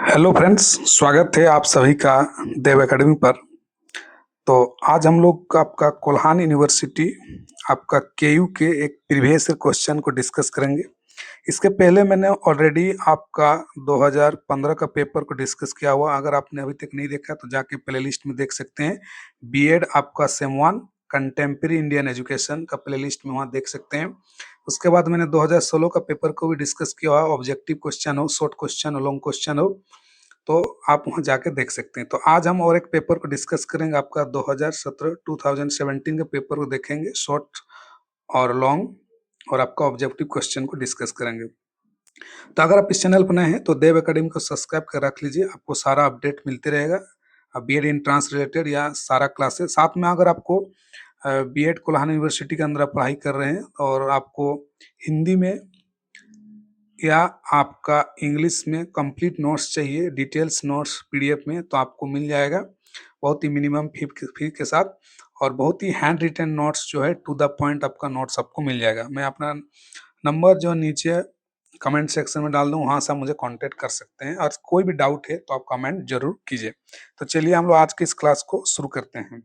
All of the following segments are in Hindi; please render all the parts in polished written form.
हेलो फ्रेंड्स, स्वागत है आप सभी का देव एकेडमी पर। तो आज हम लोग आपका कोल्हान यूनिवर्सिटी आपका केयू के एक प्रीवियस क्वेश्चन को डिस्कस करेंगे। इसके पहले मैंने ऑलरेडी आपका 2015 का पेपर को डिस्कस किया हुआ। अगर आपने अभी तक नहीं देखा तो जाके प्लेलिस्ट में देख सकते हैं। बीएड आपका सेम 1 कंटेम्प्रेरी इंडियन एजुकेशन का प्लेलिस्ट में वहाँ देख सकते हैं। उसके बाद मैंने 2016 का पेपर को भी डिस्कस किया हुआ। ऑब्जेक्टिव क्वेश्चन हो, शॉर्ट क्वेश्चन हो, लॉन्ग क्वेश्चन हो, तो आप वहाँ जाके देख सकते हैं। तो आज हम और एक पेपर को डिस्कस करेंगे। आपका 2017 के पेपर को देखेंगे, शॉर्ट और लॉन्ग, और आपका ऑब्जेक्टिव क्वेश्चन को डिस्कस करेंगे। तो अगर आप इस चैनल पर नए हैं तो देव एकेडमी को सब्सक्राइब कर रख लीजिए, आपको सारा अपडेट मिलते रहेगा। बीएड एंट्रांस रिलेटेड या सारा क्लासेस साथ में। अगर आपको बीएड कोल्हान यूनिवर्सिटी के अंदर आप पढ़ाई कर रहे हैं और आपको हिंदी में या आपका इंग्लिश में कंप्लीट नोट्स चाहिए, डिटेल्स नोट्स पीडीएफ में, तो आपको मिल जाएगा बहुत ही मिनिमम फी के साथ, और बहुत ही हैंड रिटन नोट्स जो है टू द पॉइंट आपका नोट्स आपको मिल जाएगा। मैं अपना नंबर जो नीचे कमेंट सेक्शन में डाल दूँ, वहाँ से आप मुझे कांटेक्ट कर सकते हैं, और कोई भी डाउट है तो आप कमेंट जरूर कीजिए। तो चलिए हम लोग आज की इस क्लास को शुरू करते हैं।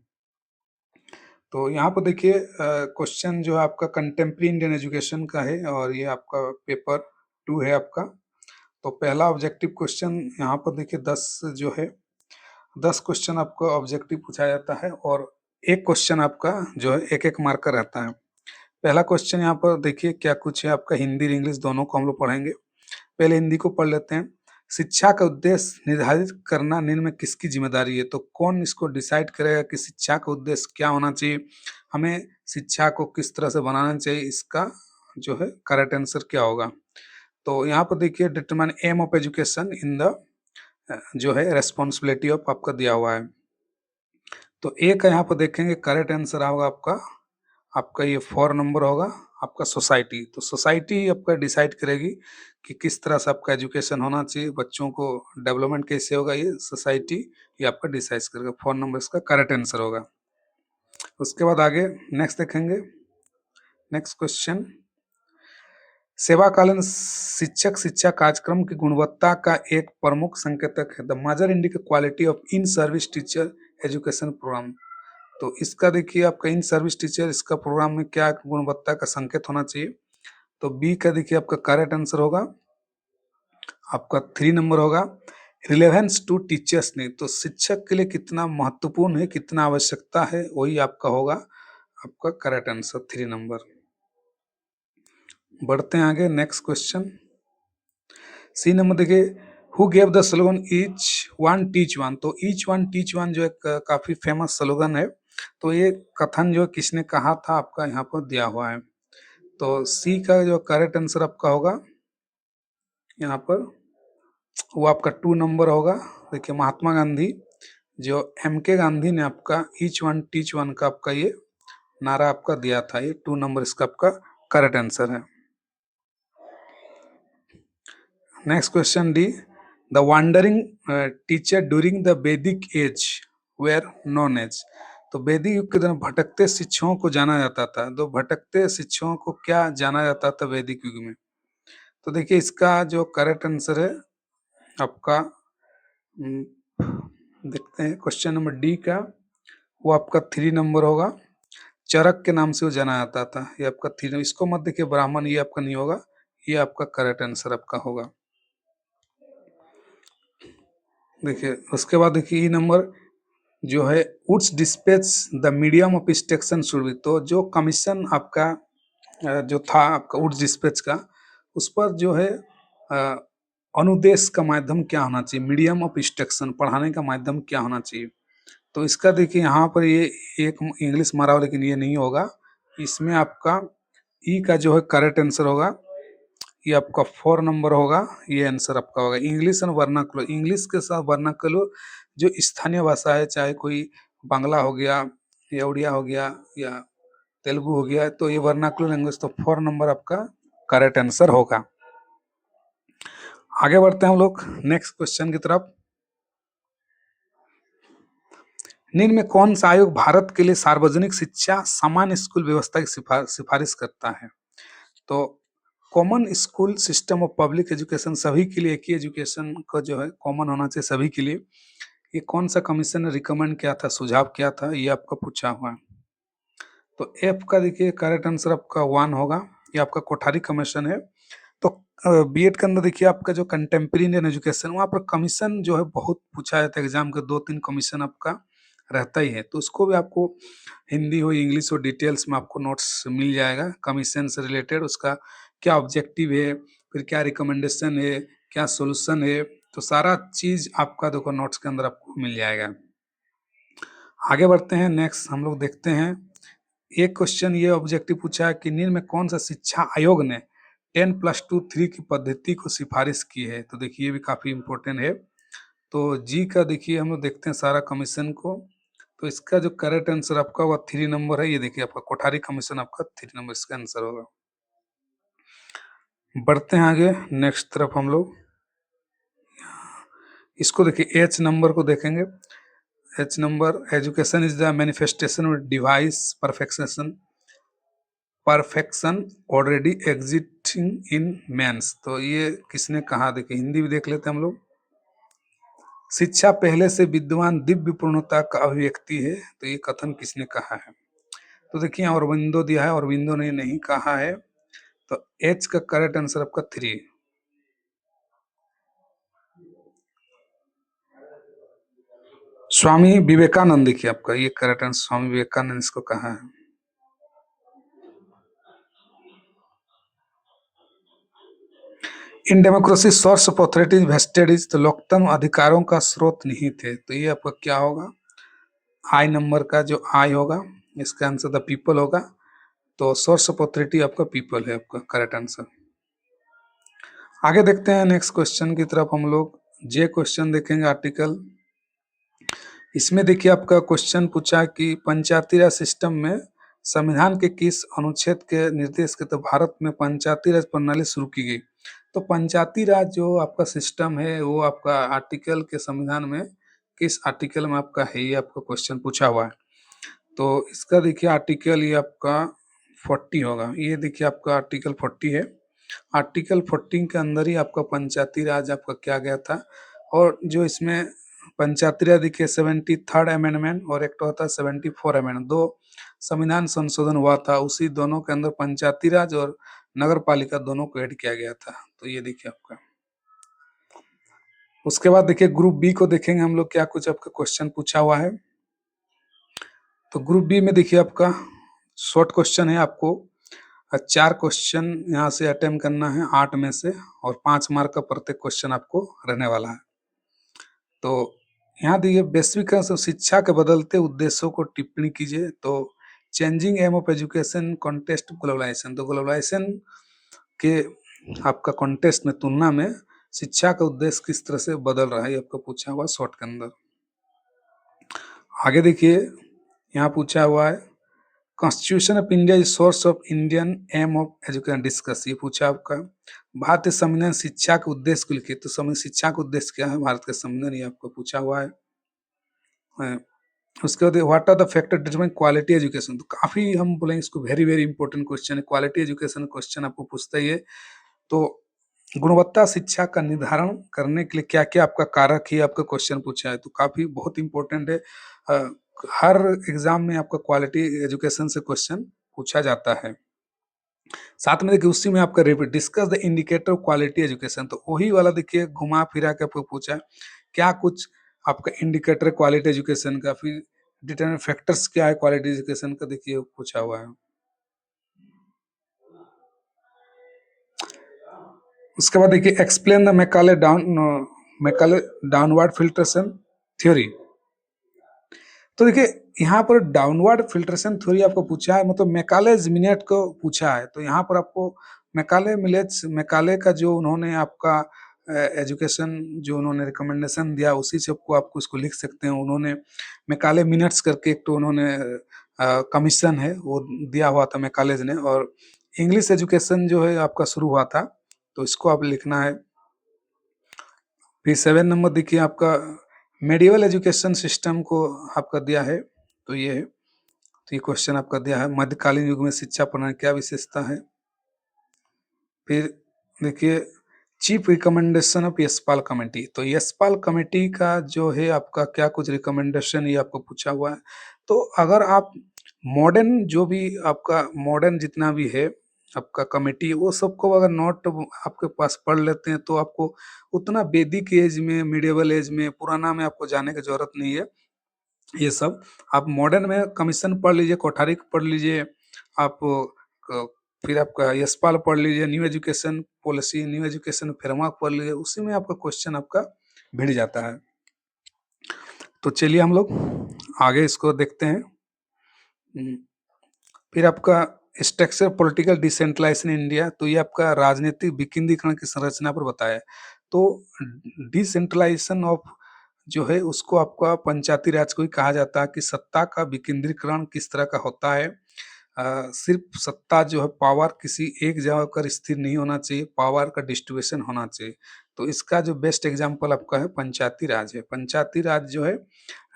तो यहाँ पर देखिए क्वेश्चन जो है आपका कंटेम्प्रेरी इंडियन एजुकेशन का है, और ये आपका पेपर 2 है आपका। तो पहला ऑब्जेक्टिव क्वेश्चन यहाँ पर देखिए 10 क्वेश्चन आपको ऑब्जेक्टिव पूछा जाता है, और एक क्वेश्चन आपका जो है एक मार्कर रहता है। पहला क्वेश्चन यहाँ पर देखिए क्या कुछ है आपका, हिंदी और इंग्लिश दोनों को हम लोग पढ़ेंगे। पहले हिंदी को पढ़ लेते हैं। शिक्षा का उद्देश्य निर्धारित करना निम्न में किसकी जिम्मेदारी है? तो कौन इसको डिसाइड करेगा कि शिक्षा का उद्देश्य क्या होना चाहिए, हमें शिक्षा को किस तरह से बनाना चाहिए, इसका जो है करेक्ट आंसर क्या होगा? तो यहाँ पर देखिए determine aim of education in the जो है रेस्पॉन्सिबिलिटी ऑफ आपका दिया हुआ है। तो ए का यहाँ पर देखेंगे करेक्ट आंसर होगा आपका ये 4 नंबर होगा आपका सोसाइटी। तो सोसाइटी आपका डिसाइड करेगी कि किस तरह से आपका एजुकेशन होना चाहिए, बच्चों को डेवलपमेंट कैसे होगा, ये सोसाइटी ये आपका डिसाइड करेगा। 4 नंबर इसका करेक्ट आंसर होगा। उसके बाद आगे नेक्स्ट देखेंगे। नेक्स्ट क्वेश्चन, सेवाकालीन शिक्षक शिक्षा कार्यक्रम की गुणवत्ता का एक प्रमुख संकेतक है। The major indicate quality of in service teacher education programme. तो इसका देखिए आपका इन सर्विस टीचर इसका प्रोग्राम में क्या गुणवत्ता का संकेत होना चाहिए? तो बी का देखिए आपका करेक्ट आंसर होगा आपका 3 नंबर होगा रिलेवेंस टू टीचर्स ने। तो शिक्षक के लिए कितना महत्वपूर्ण है, कितना आवश्यकता है, वही आपका होगा आपका करेक्ट आंसर 3 नंबर। बढ़ते हैं आगे। नेक्स्ट क्वेश्चन सी नंबर देखिए, who gave the slogan each one teach one. तो ईच वन टीच वन जो एक काफी फेमस स्लोगन है, तो ये कथन जो किसने कहा था आपका यहाँ पर दिया हुआ है। तो सी का जो करेक्ट आंसर आपका होगा यहाँ पर वो आपका 2 नंबर होगा। देखिए महात्मा गांधी जो एम.के. गांधी ने आपका ईच वन टीच वन का आपका ये नारा आपका दिया था, ये 2 नंबर इसका आपका करेक्ट आंसर है। Next question D, the wandering teacher during the वैदिक एज वेयर नॉन एज। तो वैदिक युग के दौरान भटकते शिक्षकों को जाना जाता था। तो भटकते शिक्षकों को क्या जाना जाता था वैदिक युग में? तो देखिए इसका जो करेक्ट आंसर है आपका देखते हैं क्वेश्चन नंबर डी का, वो आपका 3 नंबर होगा। चरक के नाम से वो जाना जाता था, ये आपका 3। इसको मत देखिए ब्राह्मण, ये आपका नहीं होगा, ये आपका करेक्ट आंसर आपका होगा। देखिए उसके बाद देखिए ई नंबर जो है woods dispatch the medium of instruction should be. तो जो कमीशन आपका जो था आपका वुड्स डिस्पैच का, उस पर जो है अनुदेश का माध्यम क्या होना चाहिए, मीडियम ऑफ इंस्ट्रक्शन पढ़ाने का माध्यम क्या होना चाहिए? तो इसका देखिए यहाँ पर ये एक इंग्लिश मारा हुआ, लेकिन ये नहीं होगा। इसमें आपका ई का जो है करेक्ट आंसर होगा, ये आपका 4 नंबर होगा, ये आंसर आपका होगा। इंग्लिश एंड वर्नाकुलर, इंग्लिश के साथ वर्नाकुलर जो स्थानीय भाषा है, चाहे कोई बांग्ला हो गया या उड़िया हो गया या तेलुगु हो गया, तो ये वर्नाकुलर लैंग्वेज। तो 4 नंबर आपका करेक्ट आंसर होगा। आगे बढ़ते हैं हम लोग नेक्स्ट क्वेश्चन की तरफ। निम्न में कौन सा आयोग भारत के लिए सार्वजनिक शिक्षा सामान्य स्कूल व्यवस्था की सिफारिश करता है? तो common school system of public education, सभी के लिए एक ही एजुकेशन का जो है कॉमन होना चाहिए सभी के लिए, ये कौन सा कमीशन ने रिकमेंड किया था, सुझाव किया था, ये आपका पूछा हुआ है। तो एफ का देखिए करेक्ट आंसर आपका 1 होगा, ये आपका कोठारी कमीशन है। तो बीएड के अंदर देखिए आपका जो कंटेम्प्रेरी इंडियन एजुकेशन, वहाँ पर कमीशन जो है बहुत पूछा जाता है, एग्जाम के 2-3 कमीशन आपका रहता ही है, तो उसको भी आपको हिंदी हो इंग्लिश हो डिटेल्स में आपको नोट्स मिल जाएगा कमीशन से रिलेटेड, उसका क्या ऑब्जेक्टिव है, फिर क्या रिकमेंडेशन है, क्या सोल्यूशन है, तो सारा चीज आपका देखो नोट्स के अंदर आपको मिल जाएगा। आगे बढ़ते हैं, नेक्स्ट हम लोग देखते हैं। एक क्वेश्चन ये ऑब्जेक्टिव पूछा है कि निम्न में कौन सा शिक्षा आयोग ने 10+2 3 की पद्धति को सिफारिश की है, तो देखिए ये भी काफी इंपॉर्टेंट है। तो जी का देखिए हम लोग देखते हैं सारा कमीशन को, तो इसका जो करेक्ट आंसर आपका वो 3 नंबर है, ये देखिए आपका कोठारी कमीशन आपका 3 नंबर इसका आंसर होगा। बढ़ते हैं आगे नेक्स्ट तरफ हम लोग, इसको देखिए एच नंबर को देखेंगे। H number, education is the manifestation of device perfection already existing in men's, तो ये किसने कहा, देखिए हिंदी भी देख लेते हैं हम लोग। शिक्षा पहले से विद्वान दिव्य पूर्णता का अभिव्यक्ति है, तो ये कथन किसने कहा है, तो देखिए अरविंदो दिया है, अरविंदो ने नहीं कहा है, तो एच का करेक्ट आंसर आपका 3। स्वामी विवेकानंद देखिए आपका ये करेक्ट आंसर, स्वामी विवेकानंद इसको कहा है। In democracy source of authority vested is, तो लोकतंत्र अधिकारों का स्रोत नहीं थे, तो ये आपका क्या होगा, आई नंबर का जो आई होगा इसका आंसर द पीपल होगा, तो सोर्स ऑफ अथॉरिटी आपका पीपल है आपका करेक्ट आंसर। आगे देखते हैं नेक्स्ट क्वेश्चन की तरफ हम लोग, जे क्वेश्चन देखेंगे आर्टिकल। इसमें देखिए आपका क्वेश्चन पूछा कि पंचायती राज सिस्टम में संविधान के किस अनुच्छेद के निर्देश के तो भारत में पंचायती राज प्रणाली शुरू की गई, तो पंचायती राज जो आपका सिस्टम है वो आपका आर्टिकल के संविधान में किस आर्टिकल में आपका है, ये आपका क्वेश्चन पूछा हुआ है। तो इसका देखिए आर्टिकल ये आपका 40 होगा, ये देखिए आपका आर्टिकल 40 है। आर्टिकल 14 के अंदर ही आपका पंचायती राज आपका क्या गया था, और जो इसमें पंचायती राज देखिए 73rd अमेंडमेंट और एक तो होता है 74 अमेंडमेंट, दो संविधान संशोधन हुआ था, उसी दोनों के अंदर पंचायती राज और नगर पालिका दोनों को ऐड किया गया था, तो ये देखिए आपका। उसके बाद देखिए ग्रुप बी को देखेंगे हम लोग, क्या कुछ आपका क्वेश्चन पूछा हुआ है। तो ग्रुप बी में देखिए आपका शॉर्ट क्वेश्चन है, आपको 4 क्वेश्चन यहाँ से अटेम्प्ट करना है 8 में से, और 5 मार्क का प्रत्येक क्वेश्चन आपको रहने वाला है। तो यहाँ देखिए वैश्विक शिक्षा के बदलते उद्देश्यों को टिप्पणी कीजिए, तो changing aim of education contest globalisation, तो ग्लोबलाइजेशन के आपका कॉन्टेस्ट में तुलना में शिक्षा का उद्देश्य किस तरह से बदल रहा है, ये आपका पूछा हुआ शॉर्ट के अंदर। आगे देखिए यहाँ पूछा हुआ है constitution of India is source of Indian aim of education discuss, ये पूछा आपका भारतीय संविधान शिक्षा के उद्देश्य को लिखिए, तो शिक्षा का उद्देश्य क्या है भारत के संविधान, ये आपको पूछा हुआ है। उसके बाद what are the factor determine quality education, तो काफी हम बोलेंगे इसको वेरी वेरी इंपॉर्टेंट क्वेश्चन है, क्वालिटी एजुकेशन क्वेश्चन आपको पूछता ही है। तो गुणवत्ता शिक्षा का निर्धारण करने के लिए क्या क्या आपका कारक ही आपका क्वेश्चन पूछा है, तो काफी बहुत इंपॉर्टेंट है। हर एग्जाम में आपका क्वालिटी एजुकेशन से क्वेश्चन पूछा जाता है। साथ में देखिए उसी में आपका repeat discuss the indicator of quality education, तो वही वाला देखिए घुमा फिरा के आपको पूछा है क्या कुछ आपका इंडिकेटर क्वालिटी एजुकेशन का, फिर डिटरमिनेंट फैक्टर्स क्या है क्वालिटी एजुकेशन का, देखिए पूछा हुआ है। उसके बाद देखिए explain the Macaulay downward filtration theory, तो देखिए यहाँ पर डाउनवर्ड फिल्ट्रेशन थ्योरी आपको पूछा है, मतलब मैकाले मिलेट को पूछा है, तो यहाँ पर आपको मैकाले का जो उन्होंने आपका एजुकेशन जो उन्होंने रिकमेंडेशन दिया उसी से आपको इसको लिख सकते हैं। उन्होंने मैकाले मिनट्स करके एक तो उन्होंने कमीशन है वो दिया हुआ था मैकालेज ने, और इंग्लिश एजुकेशन जो है आपका शुरू हुआ था, तो इसको आप लिखना है। फिर 7 नंबर देखिए आपका मेडिवल एजुकेशन सिस्टम को आपका दिया है, तो ये है, तो ये क्वेश्चन आपका दिया है मध्यकालीन युग में शिक्षा प्रणाली क्या विशेषता है। फिर देखिए chief recommendation of Yashpal committee, तो यशपाल कमेटी का जो है आपका क्या कुछ रिकमेंडेशन ये आपको पूछा हुआ है। तो अगर आप मॉडर्न जो भी आपका मॉडर्न जितना भी है आपका कमेटी वो सबको अगर नोट आपके पास पढ़ लेते हैं तो आपको उतना वैदिक एज में, मिडिवल एज में, पुराना में आपको जाने की जरूरत नहीं है। ये सब आप मॉडर्न में कमीशन पढ़ लीजिए, कोठारी पढ़ लीजिए, आप फिर आपका यशपाल पढ़ लीजिए, new education policy, new education framework पढ़ लीजिए, उसी में आपका क्वेश्चन आपका भिड़ जाता है। तो चलिए हम लोग आगे इसको देखते हैं। फिर आपका structure political decentralisation in India, तो ये आपका राजनीतिक विकेंद्रीकरण की संरचना पर बताया। तो डिसेंट्रलाइजेशन ऑफ जो है उसको आपका पंचायती राज को ही कहा जाता है कि सत्ता का विकेंद्रीकरण किस तरह का होता है। सिर्फ सत्ता जो है पावर किसी एक जगह पर स्थिर नहीं होना चाहिए, पावर का डिस्ट्रीब्यूशन होना चाहिए। तो इसका जो बेस्ट एग्जांपल आपका है पंचायती राज है। पंचायती राज जो है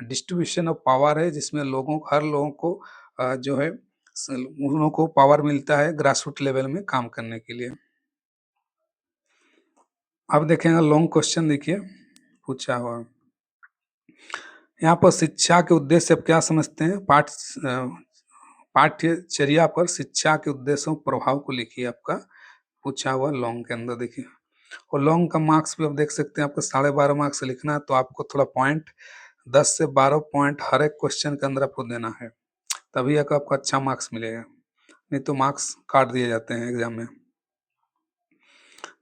डिस्ट्रीब्यूशन ऑफ पावर है, जिसमें हर लोगों को जो है उन लोगों को पावर मिलता है ग्रास रूट लेवल में काम करने के लिए। अब देखेंगे लॉन्ग क्वेश्चन, देखिए पूछा हुआ यहाँ पर शिक्षा के उद्देश्य आप क्या समझते हैं? पाठ्यचर्या पर शिक्षा के उद्देश्यों प्रभाव को लिखिए, आपका पूछा हुआ लॉन्ग के अंदर। देखिए और लॉन्ग का मार्क्स भी आप देख सकते हैं, आपको 12.5 मार्क्स लिखना है, तो आपको थोड़ा पॉइंट 10 से 12 पॉइंट हर एक क्वेश्चन के अंदर आपको देना है, तभी आपको अच्छा मार्क्स मिलेगा, नहीं तो मार्क्स काट दिए जाते हैं एग्जाम में।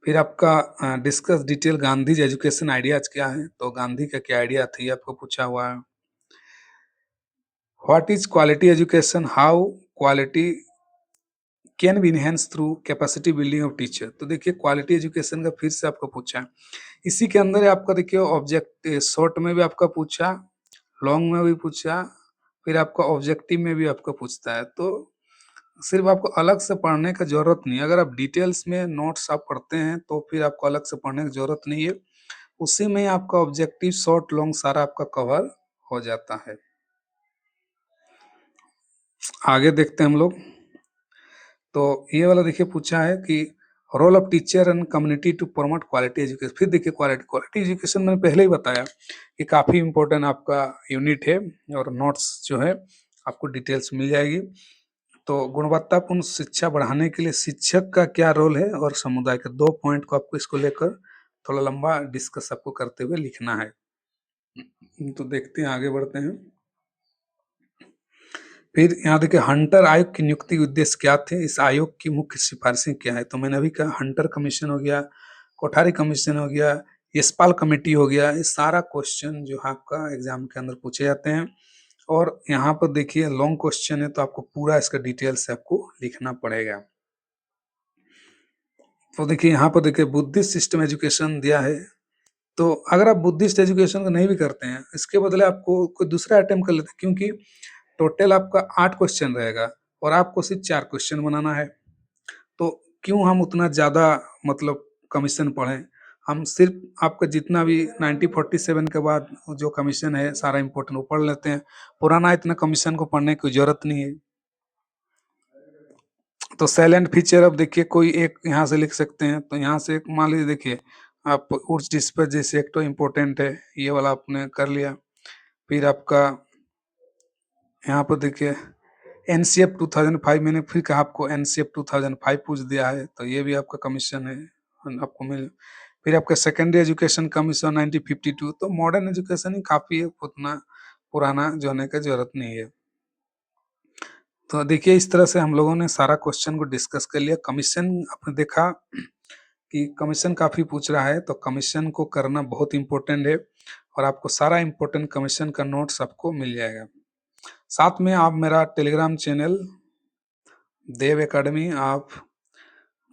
फिर आपका discuss detail Gandhi education ideas क्या है, तो गांधी का क्या आइडिया थी आपको पूछा हुआ है। What is quality education, how quality can be enhance through capacity building of teacher, तो देखिए क्वालिटी एजुकेशन का फिर से आपको पूछा है। इसी के अंदर आपका देखिए ऑब्जेक्ट शॉर्ट में भी आपका पूछा, लॉन्ग में भी पूछा, फिर आपका ऑब्जेक्टिव में भी आपका पूछता है। तो सिर्फ आपको अलग से पढ़ने का जरूरत नहीं है, अगर आप डिटेल्स में नोट्स आप पढ़ते हैं तो फिर आपको अलग से पढ़ने की जरूरत नहीं है, उसी में आपका ऑब्जेक्टिव शॉर्ट लॉन्ग सारा आपका कवर हो जाता है। आगे देखते हैं हम लोग। तो ये वाला देखिए पूछा है कि role of teacher and community to promote quality education. फिर देखिए क्वालिटी एजुकेशन मैंने पहले ही बताया कि काफ़ी इंपॉर्टेंट आपका यूनिट है, और नोट्स जो है आपको डिटेल्स मिल जाएगी। तो गुणवत्तापूर्ण शिक्षा बढ़ाने के लिए शिक्षक का क्या रोल है और समुदाय का, 2 पॉइंट को आपको इसको लेकर थोड़ा लंबा डिस्कस आपको करते हुए लिखना है। तो देखते हैं, आगे बढ़ते हैं। फिर यहाँ देखिए हंटर आयोग की नियुक्ति के उद्देश्य क्या थे, इस आयोग की मुख्य सिफारिशें क्या है, तो मैंने अभी कहा हंटर कमीशन हो गया, कोठारी कमीशन हो गया, यशपाल कमेटी हो गया, ये सारा क्वेश्चन जो है आपका एग्जाम के अंदर पूछे जाते हैं। और यहाँ पर देखिए लॉन्ग क्वेश्चन है तो आपको पूरा इसका डिटेल से आपको लिखना पड़ेगा। तो देखिए यहाँ पर देखिए बुद्धिस्ट सिस्टम एजुकेशन दिया है, तो अगर आप बुद्धिस्ट एजुकेशन को नहीं भी करते हैं, इसके बदले आपको कोई दूसरा अटेम्प्ट कर लेते हैं, क्योंकि टोटल आपका 8 क्वेश्चन रहेगा और आपको सिर्फ 4 क्वेश्चन बनाना है। तो क्यों हम उतना ज़्यादा मतलब कमीशन पढ़ें, हम सिर्फ आपका जितना भी 90-47 के बाद जो कमीशन है सारा इम्पोर्टेंट वो पढ़ लेते हैं, पुराना इतना कमीशन को पढ़ने की जरूरत नहीं है। तो साइलेंट फीचर अब देखिए कोई एक यहाँ से लिख सकते हैं, तो यहाँ से मान लीजिए देखिए आप उर्स डिस्पैच जैसे एक तो इम्पोर्टेंट है, ये वाला आपने कर लिया। फिर आपका यहाँ पर देखिए एनसीएफ 2005, मैंने फिर कहा आपको एनसीएफ 2005 पूछ दिया है, तो ये भी आपका कमीशन है आपको मिल। फिर आपका सेकेंडरी एजुकेशन कमीशन 1952, तो मॉडर्न एजुकेशन ही काफ़ी है, उतना पुराना जो होने की जरूरत नहीं है। तो देखिए इस तरह से हम लोगों ने सारा क्वेश्चन को डिस्कस कर लिया। कमीशन आपने देखा कि कमीशन काफ़ी पूछ रहा है, तो कमीशन को करना बहुत इम्पोर्टेंट है, और आपको सारा इम्पोर्टेंट कमीशन का नोट्स आपको मिल जाएगा। साथ में आप मेरा टेलीग्राम चैनल देव एकेडमी, आप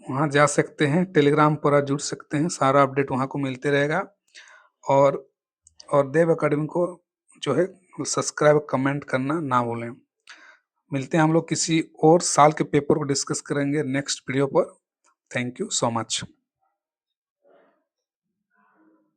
वहाँ जा सकते हैं, टेलीग्राम पर जुड़ सकते हैं, सारा अपडेट वहाँ को मिलते रहेगा। और देव एकेडमी को जो है सब्सक्राइब कमेंट करना ना भूलें। मिलते हैं हम लोग किसी और साल के पेपर को डिस्कस करेंगे नेक्स्ट वीडियो पर। Thank you so much.